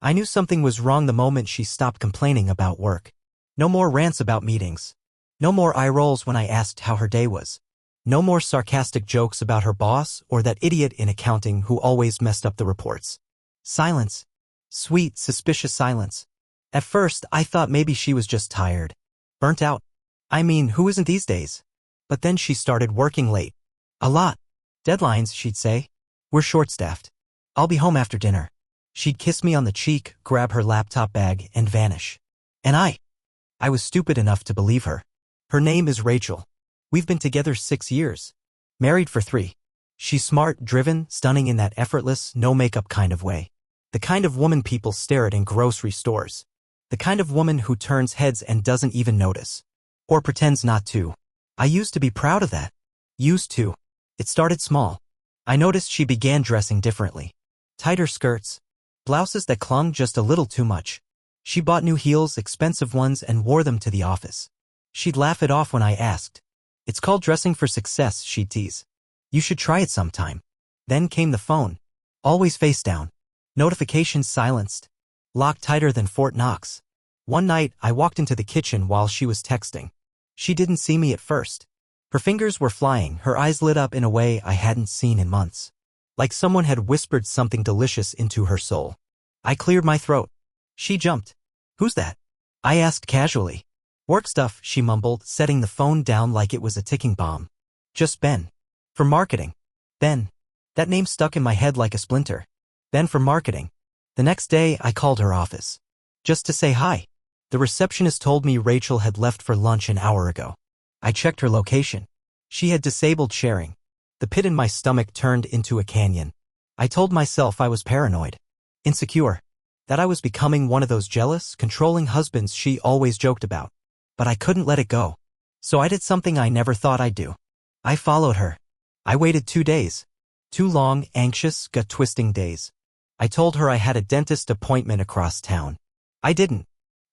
I knew something was wrong the moment she stopped complaining about work. No more rants about meetings. No more eye rolls when I asked how her day was. No more sarcastic jokes about her boss or that idiot in accounting who always messed up the reports. Silence. Sweet, suspicious silence. At first, I thought maybe she was just tired. Burnt out. I mean, who isn't these days? But then she started working late. A lot. Deadlines, she'd say. We're short-staffed. I'll be home after dinner. She'd kiss me on the cheek, grab her laptop bag, and vanish. And I was stupid enough to believe her. Her name is Rachel. We've been together 6 years. Married for 3. She's smart, driven, stunning in that effortless, no-makeup kind of way. The kind of woman people stare at in grocery stores. The kind of woman who turns heads and doesn't even notice. Or pretends not to. I used to be proud of that. Used to. It started small. I noticed she began dressing differently. Tighter skirts. Blouses that clung just a little too much. She bought new heels, expensive ones, and wore them to the office. She'd laugh it off when I asked. It's called dressing for success, she'd tease. You should try it sometime. Then came the phone. Always face down. Notifications silenced. Locked tighter than Fort Knox. One night, I walked into the kitchen while she was texting. She didn't see me at first. Her fingers were flying, her eyes lit up in a way I hadn't seen in months. Like someone had whispered something delicious into her soul. I cleared my throat. She jumped. Who's that? I asked casually. Work stuff, she mumbled, setting the phone down like it was a ticking bomb. Just Ben. For marketing. Ben. That name stuck in my head like a splinter. Ben for marketing. The next day, I called her office. Just to say hi. The receptionist told me Rachel had left for lunch an hour ago. I checked her location. She had disabled sharing. The pit in my stomach turned into a canyon. I told myself I was paranoid. Insecure. That I was becoming one of those jealous, controlling husbands she always joked about. But I couldn't let it go. So I did something I never thought I'd do. I followed her. I waited 2 days. 2 long, anxious, gut-twisting days. I told her I had a dentist appointment across town. I didn't.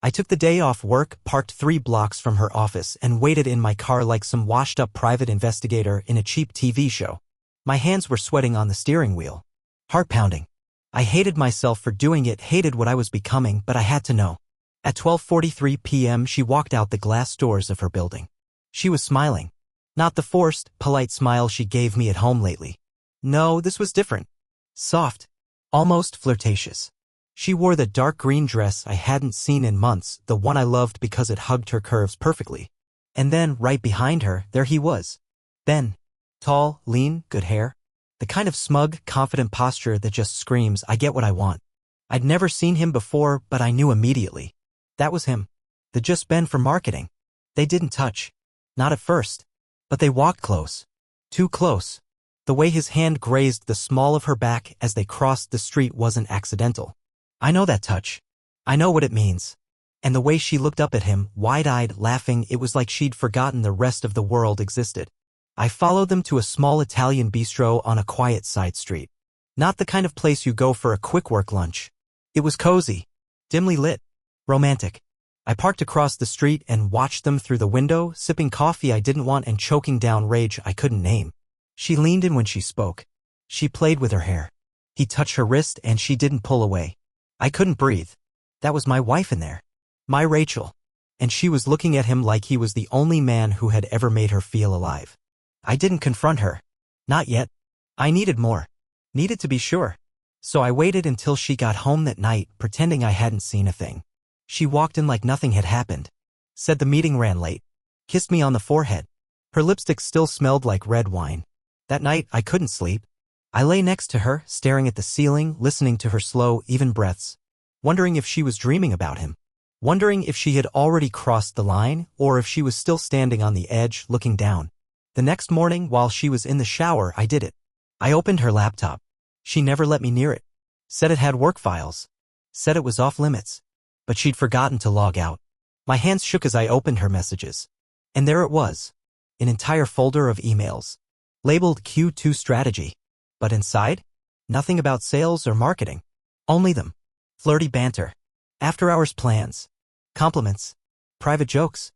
I took the day off work, parked 3 blocks from her office, and waited in my car like some washed-up private investigator in a cheap TV show. My hands were sweating on the steering wheel. Heart pounding. I hated myself for doing it, hated what I was becoming, but I had to know. At 12:43 p.m. she walked out the glass doors of her building. She was smiling. Not the forced, polite smile she gave me at home lately. No, this was different. Soft. Almost flirtatious. She wore the dark green dress I hadn't seen in months, the one I loved because it hugged her curves perfectly. And then, right behind her, there he was. Ben. Tall, lean, good hair. The kind of smug, confident posture that just screams, I get what I want. I'd never seen him before, but I knew immediately. That was him. The just Ben for marketing. They didn't touch. Not at first. But they walked close. Too close. The way his hand grazed the small of her back as they crossed the street wasn't accidental. I know that touch. I know what it means. And the way she looked up at him, wide-eyed, laughing, it was like she'd forgotten the rest of the world existed. I followed them to a small Italian bistro on a quiet side street. Not the kind of place you go for a quick work lunch. It was cozy. Dimly lit. Romantic. I parked across the street and watched them through the window, sipping coffee I didn't want and choking down rage I couldn't name. She leaned in when she spoke. She played with her hair. He touched her wrist and she didn't pull away. I couldn't breathe. That was my wife in there. My Rachel. And she was looking at him like he was the only man who had ever made her feel alive. I didn't confront her. Not yet. I needed more. Needed to be sure. So I waited until she got home that night, pretending I hadn't seen a thing. She walked in like nothing had happened. Said the meeting ran late. Kissed me on the forehead. Her lipstick still smelled like red wine. That night, I couldn't sleep. I lay next to her, staring at the ceiling, listening to her slow, even breaths. Wondering if she was dreaming about him. Wondering if she had already crossed the line, or if she was still standing on the edge, looking down. The next morning, while she was in the shower, I did it. I opened her laptop. She never let me near it. Said it had work files. Said it was off limits. But she'd forgotten to log out. My hands shook as I opened her messages. And there it was. An entire folder of emails. Labeled Q2 strategy. But inside? Nothing about sales or marketing. Only them. Flirty banter. After-hours plans. Compliments. Private jokes.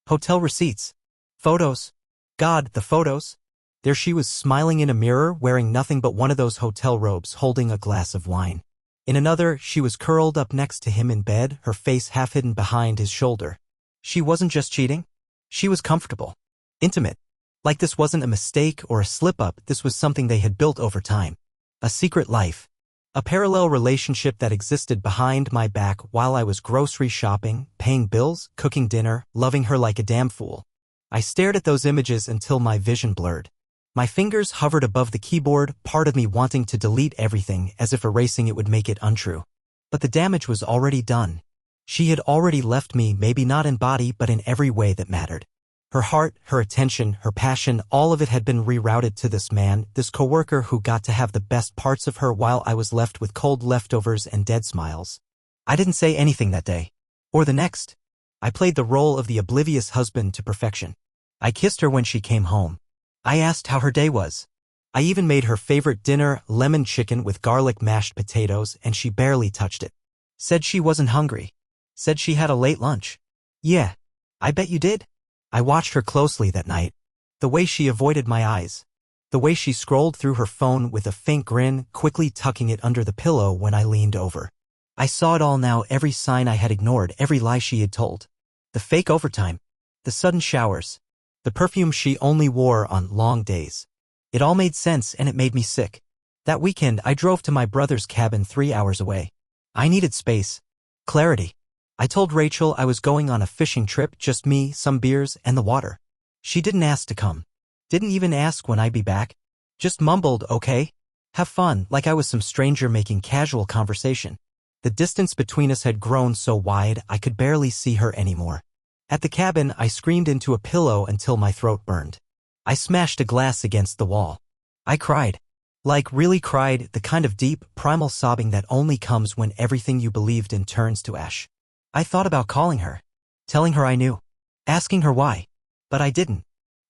Hotel receipts. Photos. God, the photos. There she was smiling in a mirror, wearing nothing but one of those hotel robes, holding a glass of wine. In another, she was curled up next to him in bed, her face half hidden behind his shoulder. She wasn't just cheating. She was comfortable. Intimate. Like this wasn't a mistake or a slip-up, this was something they had built over time. A secret life. A parallel relationship that existed behind my back while I was grocery shopping, paying bills, cooking dinner, loving her like a damn fool. I stared at those images until my vision blurred. My fingers hovered above the keyboard, part of me wanting to delete everything as if erasing it would make it untrue. But the damage was already done. She had already left me, maybe not in body but in every way that mattered. Her heart, her attention, her passion, all of it had been rerouted to this man, this coworker who got to have the best parts of her while I was left with cold leftovers and dead smiles. I didn't say anything that day. Or the next. I played the role of the oblivious husband to perfection. I kissed her when she came home. I asked how her day was. I even made her favorite dinner, lemon chicken with garlic mashed potatoes, and she barely touched it. Said she wasn't hungry. Said she had a late lunch. Yeah, I bet you did. I watched her closely that night. The way she avoided my eyes. The way she scrolled through her phone with a faint grin, quickly tucking it under the pillow when I leaned over. I saw it all now, every sign I had ignored, every lie she had told. The fake overtime. The sudden showers. The perfume she only wore on long days. It all made sense and it made me sick. That weekend I drove to my brother's cabin 3 hours away. I needed space. Clarity. I told Rachel I was going on a fishing trip, just me, some beers, and the water. She didn't ask to come. Didn't even ask when I'd be back. Just mumbled, okay? Have fun, like I was some stranger making casual conversation. The distance between us had grown so wide I could barely see her anymore. At the cabin, I screamed into a pillow until my throat burned. I smashed a glass against the wall. I cried. Like really cried, the kind of deep, primal sobbing that only comes when everything you believed in turns to ash. I thought about calling her. Telling her I knew. Asking her why. But I didn't.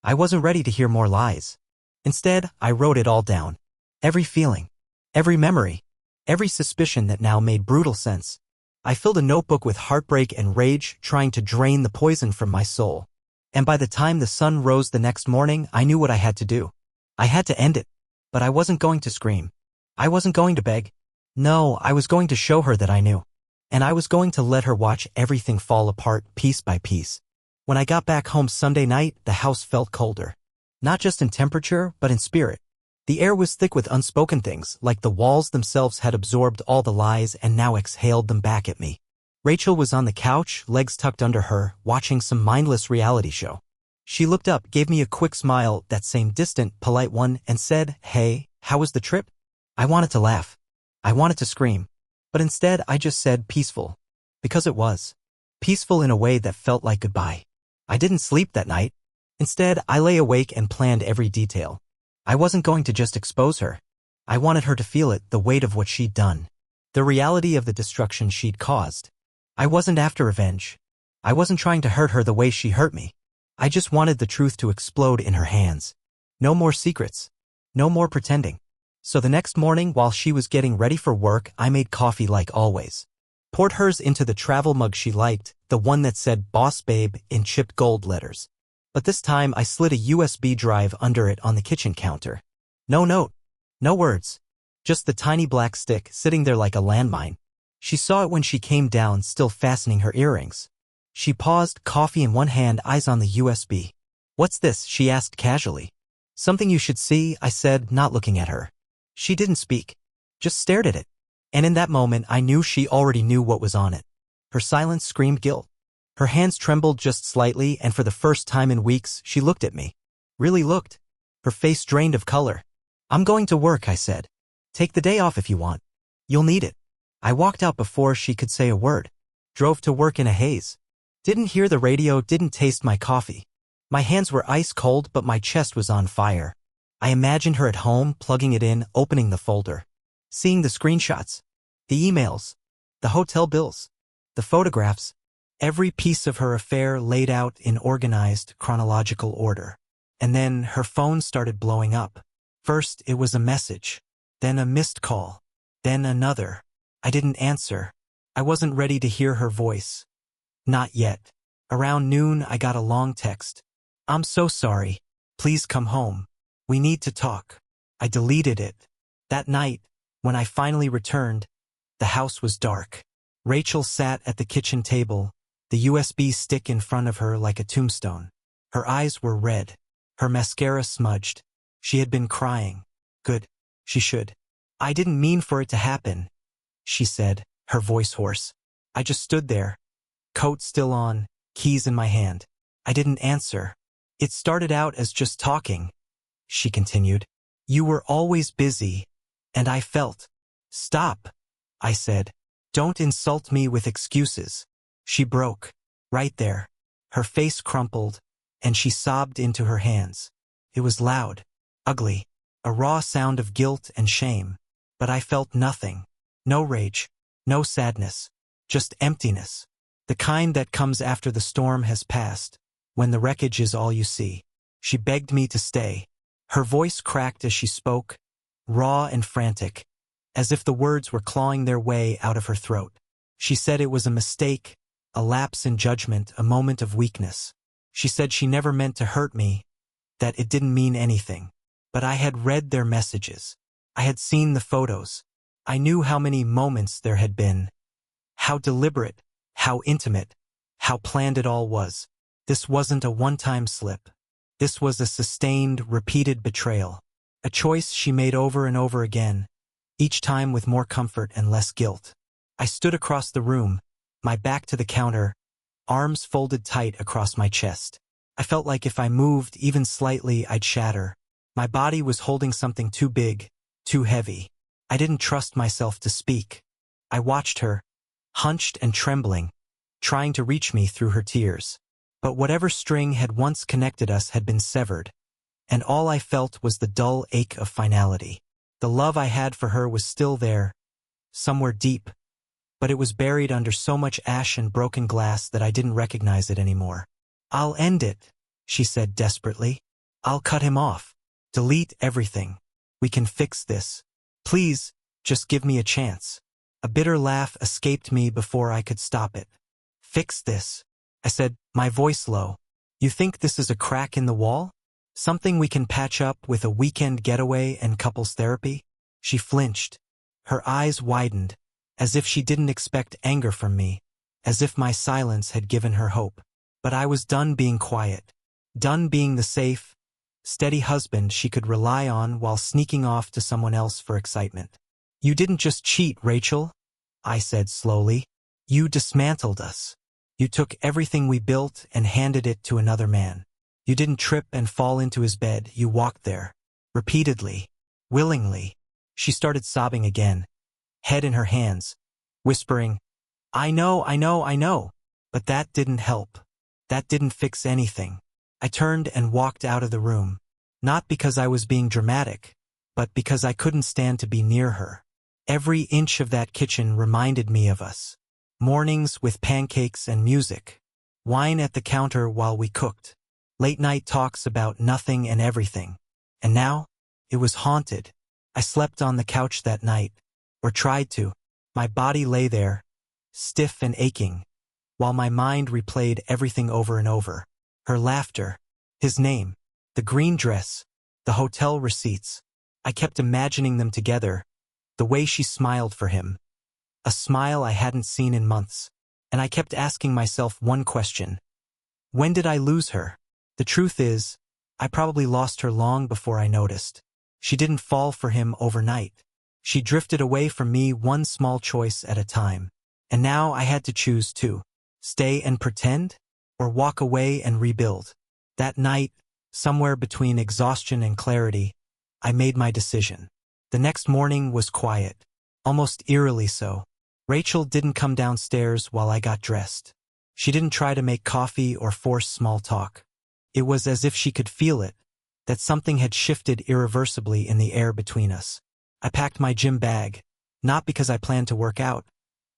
I wasn't ready to hear more lies. Instead, I wrote it all down. Every feeling. Every memory. Every suspicion that now made brutal sense. I filled a notebook with heartbreak and rage, trying to drain the poison from my soul. And by the time the sun rose the next morning, I knew what I had to do. I had to end it. But I wasn't going to scream. I wasn't going to beg. No, I was going to show her that I knew. And I was going to let her watch everything fall apart piece by piece. When I got back home Sunday night, the house felt colder. Not just in temperature, but in spirit. The air was thick with unspoken things, like the walls themselves had absorbed all the lies and now exhaled them back at me. Rachel was on the couch, legs tucked under her, watching some mindless reality show. She looked up, gave me a quick smile, that same distant, polite one, and said, "Hey, how was the trip?" I wanted to laugh. I wanted to scream. But instead, I just said peaceful. Because it was. Peaceful in a way that felt like goodbye. I didn't sleep that night. Instead, I lay awake and planned every detail. I wasn't going to just expose her. I wanted her to feel it, the weight of what she'd done. The reality of the destruction she'd caused. I wasn't after revenge. I wasn't trying to hurt her the way she hurt me. I just wanted the truth to explode in her hands. No more secrets. No more pretending. So the next morning, while she was getting ready for work, I made coffee like always. Poured hers into the travel mug she liked, the one that said "Boss Babe" in chipped gold letters. But this time I slid a USB drive under it on the kitchen counter. No note. No words. Just the tiny black stick sitting there like a landmine. She saw it when she came down, still fastening her earrings. She paused, coffee in one hand, eyes on the USB. "What's this?" she asked casually. "Something you should see," I said, not looking at her. She didn't speak. Just stared at it. And in that moment I knew she already knew what was on it. Her silence screamed guilt. Her hands trembled just slightly, and for the first time in weeks, she looked at me. Really looked. Her face drained of color. "I'm going to work," I said. "Take the day off if you want. You'll need it." I walked out before she could say a word. Drove to work in a haze. Didn't hear the radio, didn't taste my coffee. My hands were ice cold, but my chest was on fire. I imagined her at home, plugging it in, opening the folder. Seeing the screenshots. The emails. The hotel bills. The photographs. Every piece of her affair laid out in organized, chronological order. And then her phone started blowing up. First, it was a message. Then a missed call. Then another. I didn't answer. I wasn't ready to hear her voice. Not yet. Around noon, I got a long text. "I'm so sorry. Please come home. We need to talk." I deleted it. That night, when I finally returned, The house was dark. Rachel sat at the kitchen table, the USB stick in front of her like a tombstone. Her eyes were red. Her mascara smudged. She had been crying. Good. She should. I didn't mean for it to happen, she said, her voice hoarse. I just stood there, coat still on, keys in my hand. I didn't answer. It started out as just talking, she continued. You were always busy, and I felt. Stop, I said. Don't insult me with excuses. She broke. Right there. Her face crumpled, and she sobbed into her hands. It was loud, ugly, a raw sound of guilt and shame. But I felt nothing. No rage, no sadness, just emptiness. The kind that comes after the storm has passed, when the wreckage is all you see. She begged me to stay. Her voice cracked as she spoke, raw and frantic, as if the words were clawing their way out of her throat. She said it was a mistake, a lapse in judgment, a moment of weakness. She said she never meant to hurt me, that it didn't mean anything. But I had read their messages. I had seen the photos. I knew how many moments there had been. How deliberate, how intimate, how planned it all was. This wasn't a one-time slip. This was a sustained, repeated betrayal. A choice she made over and over again, each time with more comfort and less guilt. I stood across the room, my back to the counter, arms folded tight across my chest. I felt like if I moved even slightly, I'd shatter. My body was holding something too big, too heavy. I didn't trust myself to speak. I watched her, hunched and trembling, trying to reach me through her tears. But whatever string had once connected us had been severed, and all I felt was the dull ache of finality. The love I had for her was still there, somewhere deep, but it was buried under so much ash and broken glass that I didn't recognize it anymore. I'll end it, she said desperately. I'll cut him off. Delete everything. We can fix this. Please, just give me a chance. A bitter laugh escaped me before I could stop it. Fix this, I said, my voice low. You think this is a crack in the wall? Something we can patch up with a weekend getaway and couples therapy? She flinched. Her eyes widened, as if she didn't expect anger from me, as if my silence had given her hope. But I was done being quiet, done being the safe, steady husband she could rely on while sneaking off to someone else for excitement. You didn't just cheat, Rachel, I said slowly. You dismantled us. You took everything we built and handed it to another man. You didn't trip and fall into his bed. You walked there. Repeatedly. Willingly. She started sobbing again, head in her hands, whispering, I know. But that didn't help. That didn't fix anything. I turned and walked out of the room, not because I was being dramatic, but because I couldn't stand to be near her. Every inch of that kitchen reminded me of us. Mornings with pancakes and music. Wine at the counter while we cooked. Late-night talks about nothing and everything. And now, it was haunted. I slept on the couch that night, or tried to. My body lay there, stiff and aching, while my mind replayed everything over and over. Her laughter, his name, the green dress, the hotel receipts. I kept imagining them together, the way she smiled for him. A smile I hadn't seen in months. And I kept asking myself one question. When did I lose her? The truth is, I probably lost her long before I noticed. She didn't fall for him overnight. She drifted away from me one small choice at a time. And now I had to choose too. Stay and pretend, or walk away and rebuild. That night, somewhere between exhaustion and clarity, I made my decision. The next morning was quiet, almost eerily so. Rachel didn't come downstairs while I got dressed. She didn't try to make coffee or force small talk. It was as if she could feel it, that something had shifted irreversibly in the air between us. I packed my gym bag, not because I planned to work out,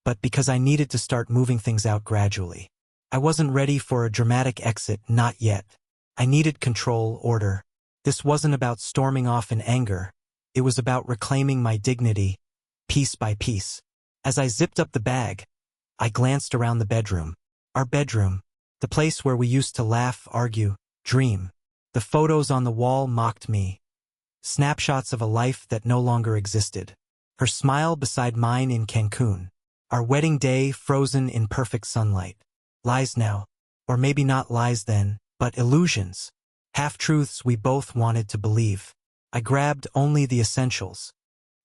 but because I needed to start moving things out gradually. I wasn't ready for a dramatic exit, not yet. I needed control, order. This wasn't about storming off in anger. It was about reclaiming my dignity, piece by piece. As I zipped up the bag, I glanced around the bedroom. Our bedroom, the place where we used to laugh, argue, dream. The photos on the wall mocked me. Snapshots of a life that no longer existed. Her smile beside mine in Cancun. Our wedding day frozen in perfect sunlight. Lies now. Or maybe not lies then, but illusions. Half-truths we both wanted to believe. I grabbed only the essentials.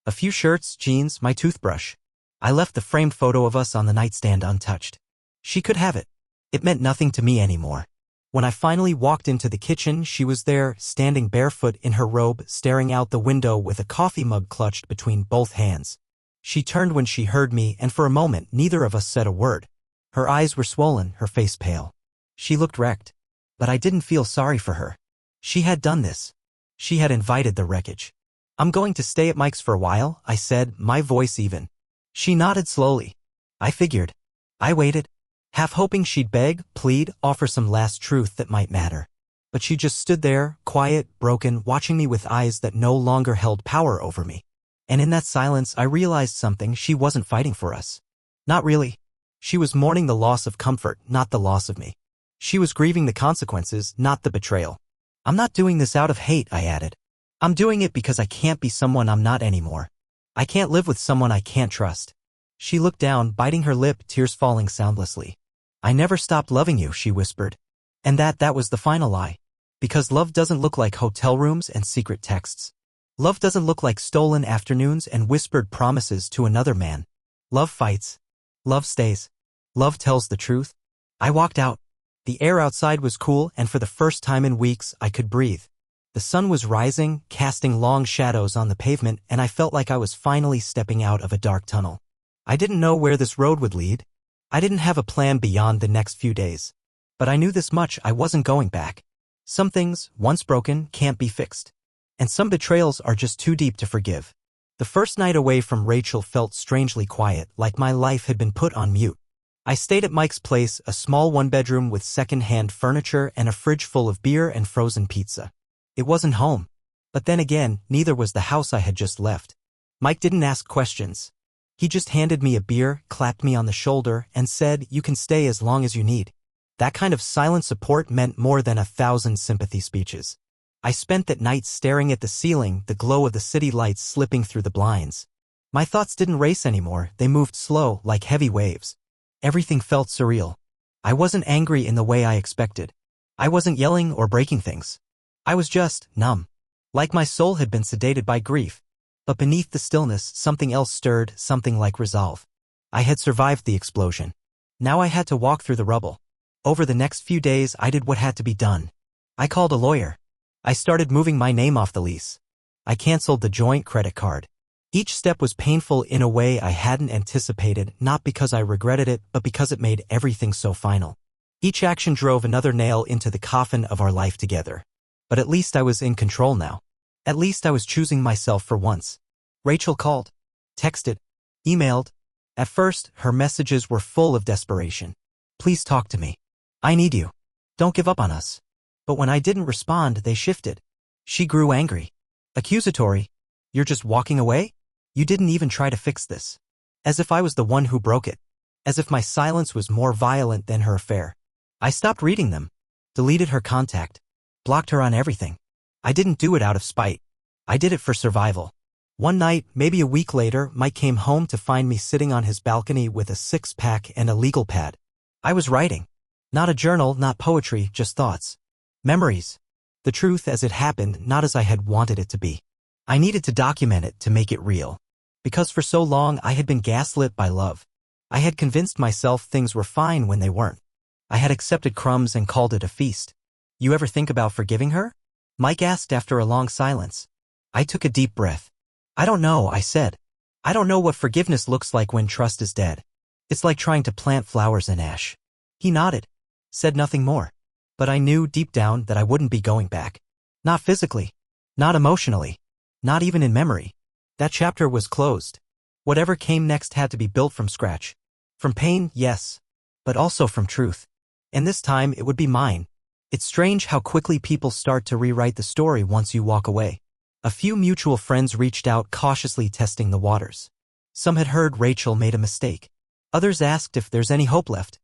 A few shirts, jeans, my toothbrush. I left the framed photo of us on the nightstand untouched. She could have it. It meant nothing to me anymore. When I finally walked into the kitchen, she was there, standing barefoot in her robe, staring out the window with a coffee mug clutched between both hands. She turned when she heard me, and for a moment neither of us said a word. Her eyes were swollen, her face pale. She looked wrecked. But I didn't feel sorry for her. She had done this. She had invited the wreckage. I'm going to stay at Mike's for a while, I said, my voice even. She nodded slowly. I figured. I waited, half hoping she'd beg, plead, offer some last truth that might matter. But she just stood there, quiet, broken, watching me with eyes that no longer held power over me. And in that silence I realized something: she wasn't fighting for us. Not really. She was mourning the loss of comfort, not the loss of me. She was grieving the consequences, not the betrayal. I'm not doing this out of hate, I added. I'm doing it because I can't be someone I'm not anymore. I can't live with someone I can't trust. She looked down, biting her lip, tears falling soundlessly. I never stopped loving you, she whispered. And that was the final lie. Because love doesn't look like hotel rooms and secret texts. Love doesn't look like stolen afternoons and whispered promises to another man. Love fights. Love stays. Love tells the truth. I walked out. The air outside was cool, and for the first time in weeks I could breathe. The sun was rising, casting long shadows on the pavement, and I felt like I was finally stepping out of a dark tunnel. I didn't know where this road would lead. I didn't have a plan beyond the next few days. But I knew this much: I wasn't going back. Some things, once broken, can't be fixed. And some betrayals are just too deep to forgive. The first night away from Rachel felt strangely quiet, like my life had been put on mute. I stayed at Mike's place, a small one-bedroom with second-hand furniture and a fridge full of beer and frozen pizza. It wasn't home. But then again, neither was the house I had just left. Mike didn't ask questions. He just handed me a beer, clapped me on the shoulder, and said, "You can stay as long as you need." That kind of silent support meant more than 1,000 sympathy speeches. I spent that night staring at the ceiling, the glow of the city lights slipping through the blinds. My thoughts didn't race anymore, they moved slow, like heavy waves. Everything felt surreal. I wasn't angry in the way I expected. I wasn't yelling or breaking things. I was just numb. Like my soul had been sedated by grief. But beneath the stillness, something else stirred, something like resolve. I had survived the explosion. Now I had to walk through the rubble. Over the next few days, I did what had to be done. I called a lawyer. I started moving my name off the lease. I canceled the joint credit card. Each step was painful in a way I hadn't anticipated, not because I regretted it, but because it made everything so final. Each action drove another nail into the coffin of our life together. But at least I was in control now. At least I was choosing myself for once. Rachel called, texted, emailed. At first, her messages were full of desperation. "Please talk to me. I need you. Don't give up on us." But when I didn't respond, they shifted. She grew angry. Accusatory. "You're just walking away? You didn't even try to fix this." As if I was the one who broke it. As if my silence was more violent than her affair. I stopped reading them. Deleted her contact. Blocked her on everything. I didn't do it out of spite. I did it for survival. One night, maybe a week later, Mike came home to find me sitting on his balcony with a six-pack and a legal pad. I was writing. Not a journal, not poetry, just thoughts. Memories. The truth as it happened, not as I had wanted it to be. I needed to document it, to make it real. Because for so long I had been gaslit by love. I had convinced myself things were fine when they weren't. I had accepted crumbs and called it a feast. "You ever think about forgiving her?" Mike asked after a long silence. I took a deep breath. "I don't know," I said. "I don't know what forgiveness looks like when trust is dead. It's like trying to plant flowers in ash." He nodded. Said nothing more. But I knew deep down that I wouldn't be going back. Not physically. Not emotionally. Not even in memory. That chapter was closed. Whatever came next had to be built from scratch. From pain, yes. But also from truth. And this time it would be mine. It's strange how quickly people start to rewrite the story once you walk away. A few mutual friends reached out, cautiously testing the waters. Some had heard Rachel made a mistake. Others asked if there's any hope left.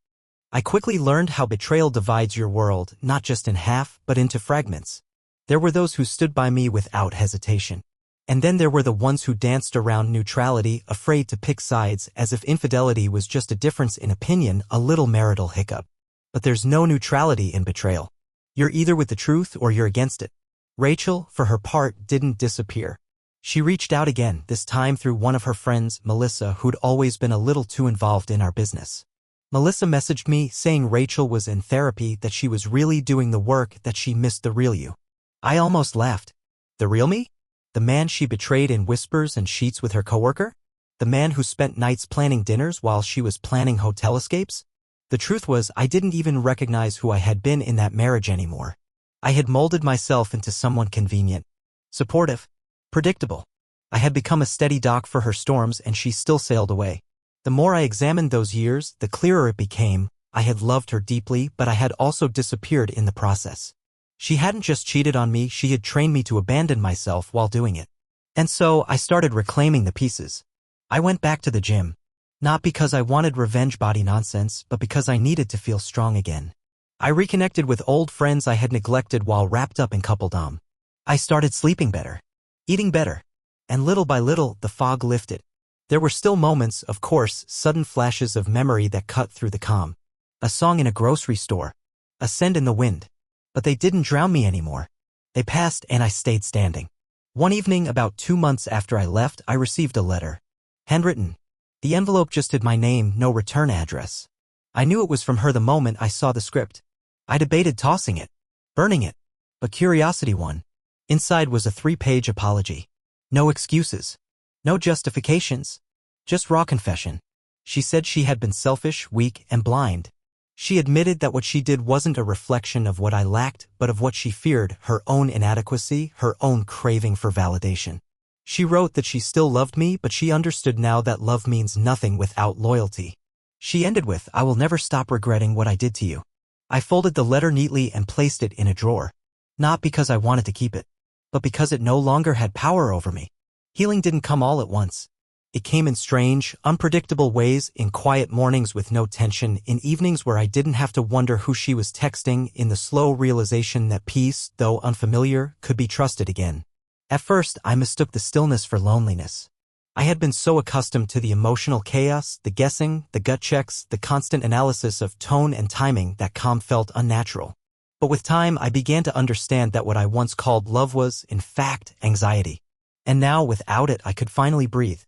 I quickly learned how betrayal divides your world, not just in half, but into fragments. There were those who stood by me without hesitation. And then there were the ones who danced around neutrality, afraid to pick sides, as if infidelity was just a difference in opinion, a little marital hiccup. But there's no neutrality in betrayal. You're either with the truth or you're against it. Rachel, for her part, didn't disappear. She reached out again, this time through one of her friends, Melissa, who'd always been a little too involved in our business. Melissa messaged me saying Rachel was in therapy, that she was really doing the work, that she missed the real you. I almost laughed. The real me? The man she betrayed in whispers and sheets with her coworker? The man who spent nights planning dinners while she was planning hotel escapes? The truth was, I didn't even recognize who I had been in that marriage anymore. I had molded myself into someone convenient, supportive, predictable. I had become a steady dock for her storms, and she still sailed away. The more I examined those years, the clearer it became. I had loved her deeply, but I had also disappeared in the process. She hadn't just cheated on me, she had trained me to abandon myself while doing it. And so, I started reclaiming the pieces. I went back to the gym. Not because I wanted revenge body nonsense, but because I needed to feel strong again. I reconnected with old friends I had neglected while wrapped up in coupledom. I started sleeping better, eating better, and little by little, the fog lifted. There were still moments, of course, sudden flashes of memory that cut through the calm. A song in a grocery store, a scent in the wind. But they didn't drown me anymore. They passed and I stayed standing. One evening, about 2 months after I left, I received a letter. Handwritten. The envelope just had my name, no return address. I knew it was from her the moment I saw the script. I debated tossing it, burning it, but curiosity won. Inside was a 3-page apology. No excuses. No justifications. Just raw confession. She said she had been selfish, weak, and blind. She admitted that what she did wasn't a reflection of what I lacked, but of what she feared, her own inadequacy, her own craving for validation. She wrote that she still loved me, but she understood now that love means nothing without loyalty. She ended with, "I will never stop regretting what I did to you." I folded the letter neatly and placed it in a drawer. Not because I wanted to keep it, but because it no longer had power over me. Healing didn't come all at once. It came in strange, unpredictable ways, in quiet mornings with no tension, in evenings where I didn't have to wonder who she was texting, in the slow realization that peace, though unfamiliar, could be trusted again. At first, I mistook the stillness for loneliness. I had been so accustomed to the emotional chaos, the guessing, the gut checks, the constant analysis of tone and timing that calm felt unnatural. But with time, I began to understand that what I once called love was, in fact, anxiety. And now, without it, I could finally breathe.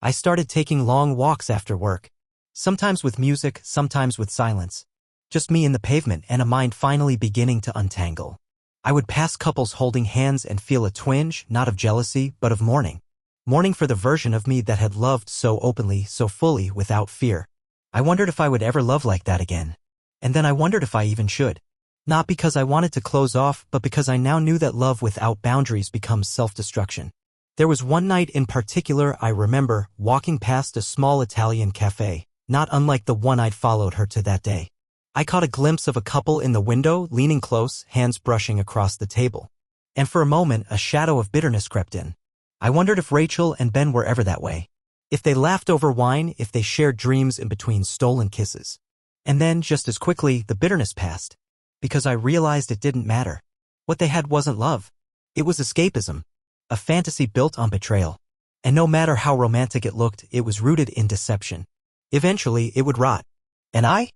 I started taking long walks after work. Sometimes with music, sometimes with silence. Just me in the pavement and a mind finally beginning to untangle. I would pass couples holding hands and feel a twinge, not of jealousy, but of mourning. Mourning for the version of me that had loved so openly, so fully, without fear. I wondered if I would ever love like that again. And then I wondered if I even should. Not because I wanted to close off, but because I now knew that love without boundaries becomes self-destruction. There was one night in particular I remember, walking past a small Italian cafe, not unlike the one I'd followed her to that day. I caught a glimpse of a couple in the window, leaning close, hands brushing across the table. And for a moment, a shadow of bitterness crept in. I wondered if Rachel and Ben were ever that way. If they laughed over wine, if they shared dreams in between stolen kisses. And then, just as quickly, the bitterness passed. Because I realized it didn't matter. What they had wasn't love. It was escapism. A fantasy built on betrayal. And no matter how romantic it looked, it was rooted in deception. Eventually, it would rot. And I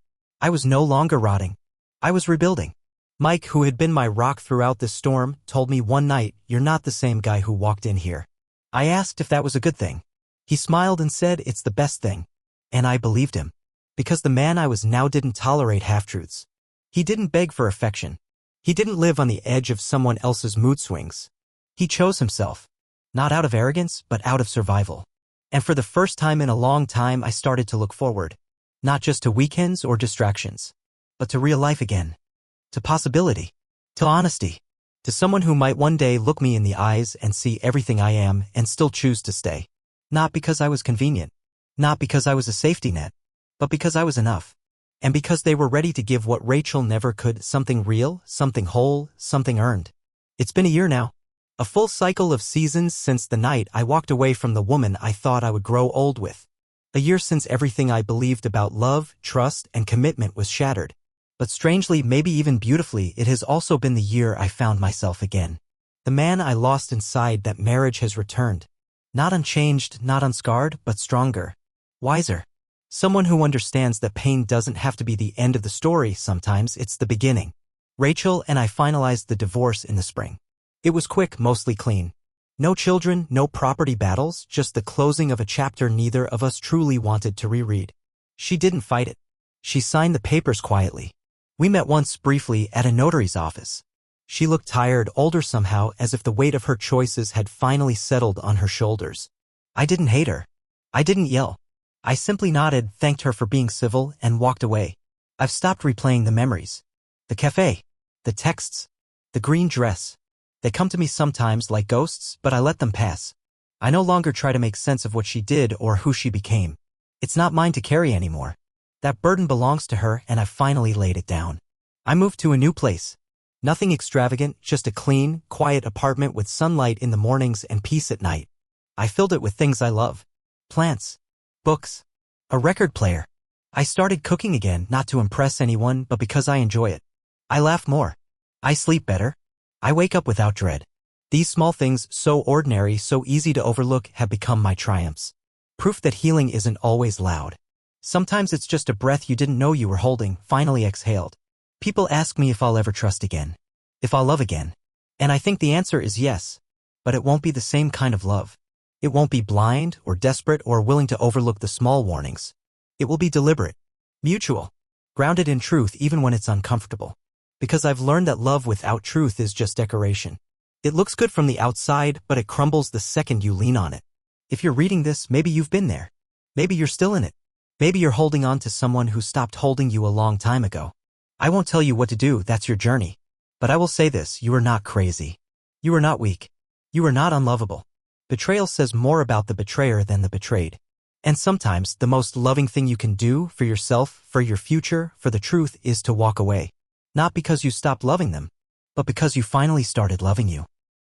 was no longer rotting. I was rebuilding. Mike, who had been my rock throughout this storm, told me one night, "You're not the same guy who walked in here." I asked if that was a good thing. He smiled and said, "It's the best thing." And I believed him. Because the man I was now didn't tolerate half-truths. He didn't beg for affection. He didn't live on the edge of someone else's mood swings. He chose himself. Not out of arrogance, but out of survival. And for the first time in a long time, I started to look forward. Not just to weekends or distractions, but to real life again. To possibility. To honesty. To someone who might one day look me in the eyes and see everything I am and still choose to stay. Not because I was convenient. Not because I was a safety net. But because I was enough. And because they were ready to give what Rachel never could, something real, something whole, something earned. It's been a year now. A full cycle of seasons since the night I walked away from the woman I thought I would grow old with. A year since everything I believed about love, trust, and commitment was shattered. But strangely, maybe even beautifully, it has also been the year I found myself again. The man I lost inside that marriage has returned. Not unchanged, not unscarred, but stronger. Wiser. Someone who understands that pain doesn't have to be the end of the story, sometimes it's the beginning. Rachel and I finalized the divorce in the spring. It was quick, mostly clean. No children, no property battles, just the closing of a chapter neither of us truly wanted to reread. She didn't fight it. She signed the papers quietly. We met once briefly at a notary's office. She looked tired, older somehow, as if the weight of her choices had finally settled on her shoulders. I didn't hate her. I didn't yell. I simply nodded, thanked her for being civil, and walked away. I've stopped replaying the memories. The cafe. The texts. The green dress. They come to me sometimes like ghosts, but I let them pass. I no longer try to make sense of what she did or who she became. It's not mine to carry anymore. That burden belongs to her, and I've finally laid it down. I moved to a new place. Nothing extravagant, just a clean, quiet apartment with sunlight in the mornings and peace at night. I filled it with things I love. Plants. Books. A record player. I started cooking again, not to impress anyone, but because I enjoy it. I laugh more. I sleep better. I wake up without dread. These small things, so ordinary, so easy to overlook, have become my triumphs. Proof that healing isn't always loud. Sometimes it's just a breath you didn't know you were holding, finally exhaled. People ask me if I'll ever trust again. If I'll love again. And I think the answer is yes. But it won't be the same kind of love. It won't be blind or desperate or willing to overlook the small warnings. It will be deliberate. Mutual. Grounded in truth even when it's uncomfortable. Because I've learned that love without truth is just decoration. It looks good from the outside, but it crumbles the second you lean on it. If you're reading this, maybe you've been there. Maybe you're still in it. Maybe you're holding on to someone who stopped holding you a long time ago. I won't tell you what to do, that's your journey. But I will say this, you are not crazy. You are not weak. You are not unlovable. Betrayal says more about the betrayer than the betrayed. And sometimes, the most loving thing you can do for yourself, for your future, for the truth, is to walk away. Not because you stopped loving them, but because you finally started loving you.